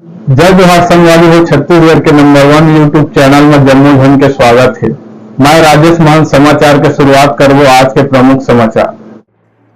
जय बिहार संगवारी हो छत्तीसगढ़ के नंबर 1 यूट्यूब चैनल में जम्मू झन के स्वागत है। मैं राजेश मान समाचार के शुरुआत करबो आज के प्रमुख समाचार।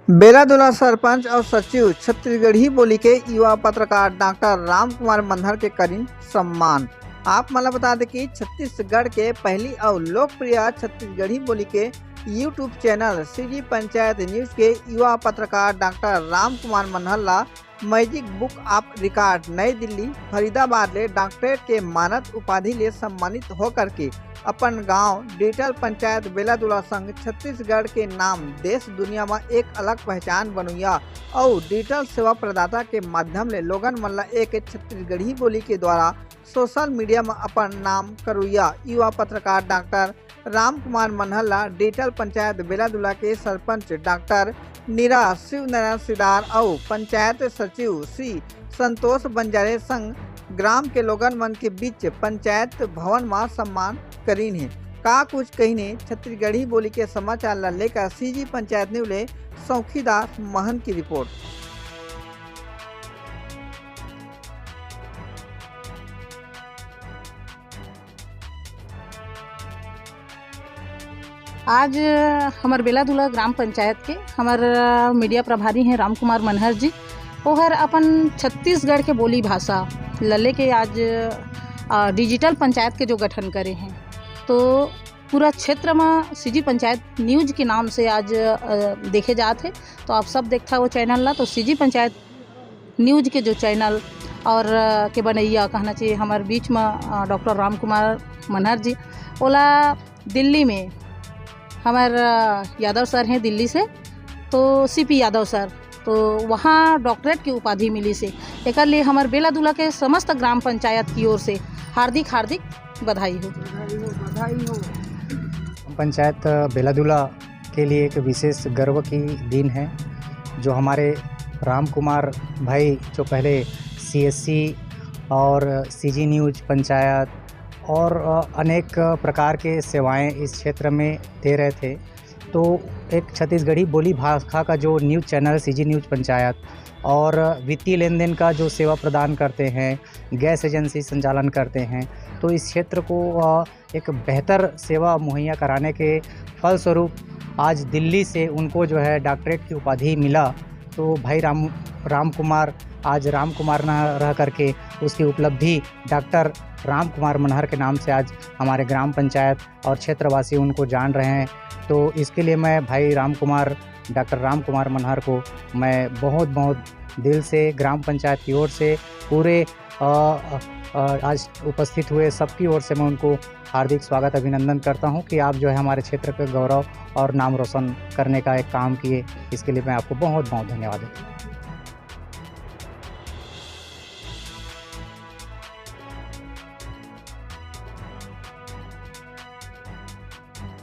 बेलादुला सरपंच और सचिव छत्तीसगढ़ी बोली के युवा पत्रकार डॉक्टर राम कुमार मनहर के करीन सम्मान। आप मला बता दें कि छत्तीसगढ़ के पहली और लोकप्रिय छत्तीसगढ़ी बोली के YouTube channel CG Panchayat news के युवा पत्रकार डॉक्टर राम कुमार मनहर ला magic book of record New Delhi Faridabad ले डॉक्टरेट के मानद उपाधि ले सम्मानित होकर के अपन गांव डिजिटल पंचायत बेलादुला संघ छत्तीसगढ़ के नाम देश दुनिया में एक अलग पहचान बनुया और डिजिटल सेवा प्रदाता के माध्यम ले लोगन मन ला एक छत्तीसगढ़ी बोली के द्वारा सोशल मीडिया में अपन नाम करुया युवा पत्रकार डॉक्टर राम कुमार मनहर ला डिजिटल पंचायत बेलादुला के सरपंच डॉक्टर नीरा शिव नारायण सिदार और पंचायत सचिव श्री संतोष बंजारे संग ग्राम के लोगन मन के बीच पंचायत भवन में सम्मान करीन है। का कुछ कहीने छत्तीसगढ़ी बोली के समाचार ला लेकर सीजी पंचायत न्यूज ले सौखीदास महन की रिपोर्ट। आज हमार बेलादुला ग्राम पंचायत के हमार मीडिया प्रभारी हैं राम कुमार मनहर जी। वो हर अपन छत्तीसगढ़ के बोली भाषा लले के आज डिजिटल पंचायत के जो गठन करे हैं, तो पूरा क्षेत्र में सीजी पंचायत न्यूज के नाम से आज देखे जाते हैं। तो आप सब देखता वो चैनल ला, तो सीजी पंचायत न्यूज के जो चैनल और के बनैया कहना चाहिए हमारे बीच में डॉक्टर राम कुमार मनहर जी। ओला दिल्ली में हमारे यादव सर हैं दिल्ली से, तो सीपी यादव सर, तो वहाँ डॉक्टरेट की उपाधि मिली से एक लिए हमारे बेलादुला के समस्त ग्राम पंचायत की ओर से हार्दिक हार्दिक बधाई हो। पंचायत बेलादुला के लिए एक विशेष गर्व की दिन है, जो हमारे राम कुमार भाई जो पहले सीएससी और सीजी न्यूज पंचायत और अनेक प्रकार के सेवाएं इस क्षेत्र में दे रहे थे। तो एक छत्तीसगढ़ी बोली भाषा का जो news channel CG news panchayat और वित्तीय लेन देन का जो सेवा प्रदान करते हैं, गैस एजेंसी संचालन करते हैं, तो इस क्षेत्र को एक बेहतर सेवा मुहैया कराने के फलस्वरूप आज दिल्ली से उनको जो है डॉक्टरेट की उपाधि मिला। तो भाई राम कुमार आज राम कुमार न रह करके उसकी उपलब्धि डॉक्टर राम कुमार मनहर के नाम से आज हमारे ग्राम पंचायत और क्षेत्रवासी उनको जान रहे हैं। तो इसके लिए मैं भाई डॉक्टर राम कुमार मनहर को मैं बहुत बहुत दिल से ग्राम पंचायत की ओर से पूरे आज उपस्थित हुए सबकी ओर से मैं उनको हार्दिक स्वागत अभिनंदन करता हूं कि आप जो है हमारे क्षेत्र का गौरव और नाम रोशन करने का एक काम किए। इसके लिए मैं आपको बहुत बहुत धन्यवाद देता हूँ।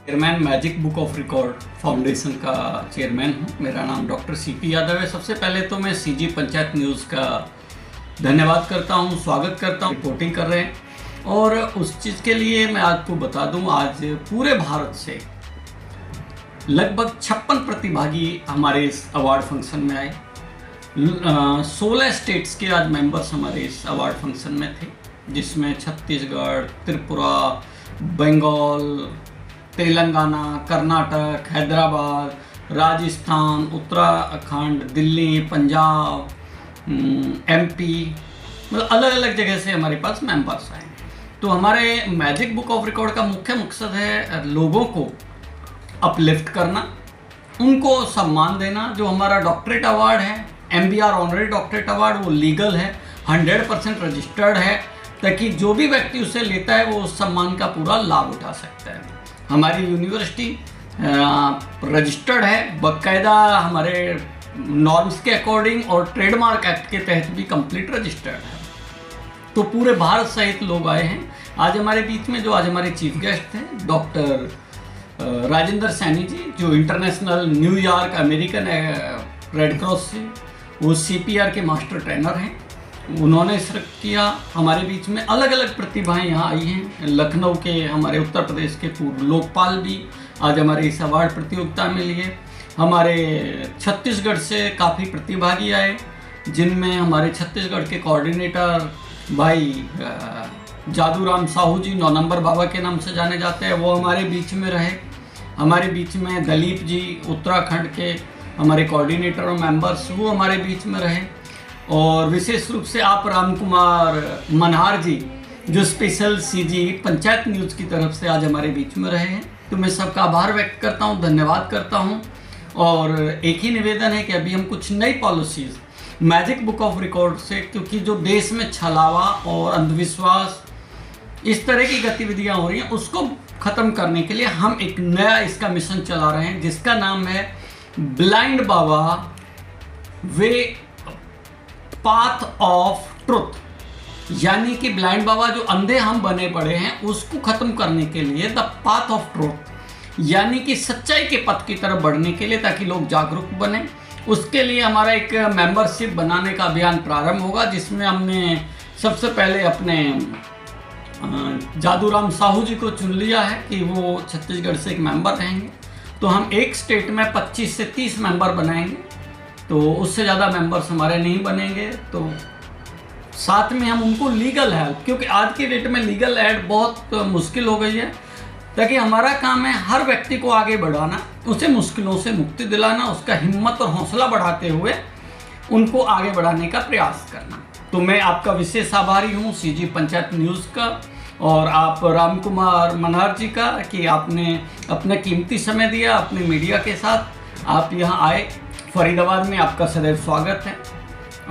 Chairman magic book of record foundation का चेयरमैन हूँ। मेरा नाम डॉक्टर सीपी यादव है। सबसे पहले तो मैं सीजी पंचायत न्यूज़ का धन्यवाद करता हूँ, स्वागत करता हूँ, रिपोर्टिंग कर रहे हैं। और उस चीज़ के लिए मैं आपको बता दूँ, आज पूरे भारत से लगभग 56 प्रतिभागी हमारे इस अवार्ड फंक्शन में आए। 16 स्टेट्स के आज मेंबर्स हमारे इस अवार्ड फंक्शन में थे, जिसमें छत्तीसगढ़, त्रिपुरा, बंगाल, तेलंगाना, कर्नाटक, हैदराबाद, राजस्थान, उत्तराखंड, दिल्ली, पंजाब, एमपी, मतलब अलग अलग जगह से हमारे पास मेंबर्स आए। तो हमारे मैजिक बुक ऑफ रिकॉर्ड का मुख्य मकसद है लोगों को अपलिफ्ट करना, उनको सम्मान देना। जो हमारा डॉक्टरेट अवार्ड है, MBR ऑनररी डॉक्टरेट अवार्ड, वो लीगल है, 100% रजिस्टर्ड है, ताकि जो भी व्यक्ति उसे लेता है वो उस सम्मान का पूरा लाभ उठा सकता है। हमारी यूनिवर्सिटी रजिस्टर्ड है, बाकायदा हमारे नॉर्म्स के अकॉर्डिंग और ट्रेडमार्क एक्ट के तहत भी कंप्लीट रजिस्टर्ड है। तो पूरे भारत सहित लोग आए हैं आज हमारे बीच में। जो आज हमारे चीफ गेस्ट हैं डॉक्टर राजेंद्र सैनी जी, जो international New York American red cross से वो CPR के मास्टर ट्रेनर हैं। उन्होंने शिरकत किया। हमारे बीच में अलग अलग प्रतिभाएं यहाँ आई हैं। लखनऊ के हमारे उत्तर प्रदेश के पूर्व लोकपाल भी आज हमारे इस अवार्ड प्रतियोगिता में लिए। हमारे छत्तीसगढ़ से काफ़ी प्रतिभागी आए, जिनमें हमारे छत्तीसगढ़ के कोऑर्डिनेटर भाई जादूराम साहू जी 9 नंबर बाबा के नाम से जाने जाते हैं, वो हमारे बीच में रहे। हमारे बीच में दलीप जी उत्तराखंड के हमारे कोऑर्डिनेटर और मेंबर्स, वो हमारे बीच में रहे। और विशेष रूप से आप राम कुमार मनहार जी जो स्पेशल सीजी पंचायत न्यूज़ की तरफ से आज हमारे बीच में रहे हैं, तो मैं सबका आभार व्यक्त करता हूं, धन्यवाद करता हूं। और एक ही निवेदन है कि अभी हम कुछ नई policies magic book of record से, क्योंकि जो देश में छलावा और अंधविश्वास इस तरह की गतिविधियां हो रही हैं, उसको ख़त्म करने के लिए हम एक नया इसका मिशन चला रहे हैं, जिसका नाम है blind Baba way path of truth. यानी कि ब्लाइंड बाबा जो अंधे हम बने पड़े हैं, उसको ख़त्म करने के लिए द पाथ ऑफ ट्रुथ, यानी कि सच्चाई के पथ की तरफ बढ़ने के लिए, ताकि लोग जागरूक बने। उसके लिए हमारा एक मेंबरशिप बनाने का अभियान प्रारंभ होगा, जिसमें हमने सबसे पहले अपने जादूराम साहू जी को चुन लिया है कि वो छत्तीसगढ़ से एक मेंबर रहेंगे। तो हम एक स्टेट में 25 से 30 मेंबर बनाएंगे, तो उससे ज़्यादा मेंबर्स हमारे नहीं बनेंगे। तो साथ में हम उनको लीगल हेल्प, क्योंकि आज की डेट में लीगल एड बहुत मुश्किल हो गई है, ताकि हमारा काम है हर व्यक्ति को आगे बढ़ाना, उसे मुश्किलों से मुक्ति दिलाना, उसका हिम्मत और हौसला बढ़ाते हुए उनको आगे बढ़ाने का प्रयास करना। तो मैं आपका विशेष आभारी हूँ सीजी पंचायत न्यूज़ का और आप राम कुमार मनहार जी का, कि आपने अपना कीमती समय दिया अपने मीडिया के साथ। आप यहाँ आए, फरीदाबाद में आपका सदैव स्वागत है।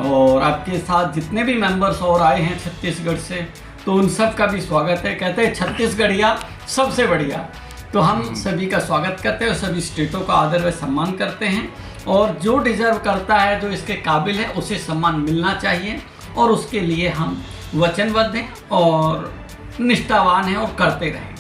और आपके साथ जितने भी मेंबर्स और आए हैं छत्तीसगढ़ से, तो उन सब का भी स्वागत है। कहते हैं छत्तीसगढ़िया सबसे बढ़िया, तो हम सभी का स्वागत करते हैं और सभी स्टेटों का आदर व सम्मान करते हैं। और जो डिज़र्व करता है, जो इसके काबिल है, उसे सम्मान मिलना चाहिए, और उसके लिए हम वचनबद्ध हैं और निष्ठावान हैं और करते रहें।